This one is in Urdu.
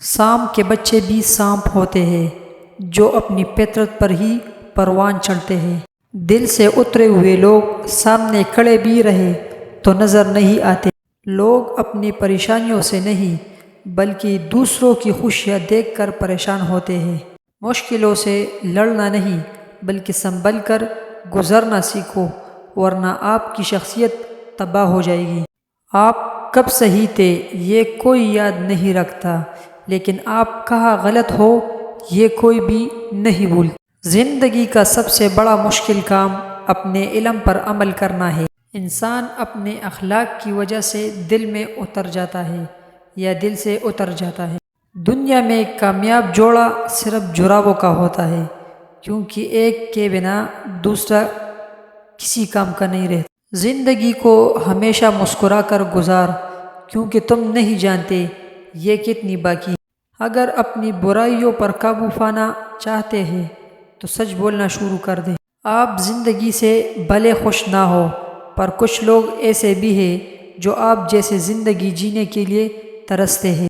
سانپ کے بچے بھی سانپ ہوتے ہیں جو اپنی فطرت پر ہی پروان چڑھتے ہیں۔ دل سے اترے ہوئے لوگ سامنے کھڑے بھی رہے تو نظر نہیں آتے۔ لوگ اپنی پریشانیوں سے نہیں بلکہ دوسروں کی خوشیاں دیکھ کر پریشان ہوتے ہیں۔ مشکلوں سے لڑنا نہیں بلکہ سنبھل کر گزرنا سیکھو ورنہ آپ کی شخصیت تباہ ہو جائے گی۔ آپ کب صحیح تھے یہ کوئی یاد نہیں رکھتا، لیکن آپ کہاں غلط ہو یہ کوئی بھی نہیں بھولتا۔ زندگی کا سب سے بڑا مشکل کام اپنے علم پر عمل کرنا ہے۔ انسان اپنے اخلاق کی وجہ سے دل میں اتر جاتا ہے یا دل سے اتر جاتا ہے۔ دنیا میں کامیاب جوڑا صرف جرابوں کا ہوتا ہے، کیونکہ ایک کے بنا دوسرا کسی کام کا نہیں رہتا۔ زندگی کو ہمیشہ مسکرا کر گزار، کیونکہ تم نہیں جانتے یہ کتنی باقی ہے۔ اگر اپنی برائیوں پر قابو پانا چاہتے ہیں تو سچ بولنا شروع کر دیں۔ آپ زندگی سے بھلے خوش نہ ہو پر کچھ لوگ ایسے بھی ہیں جو آپ جیسے زندگی جینے کے لیے ترستے ہیں۔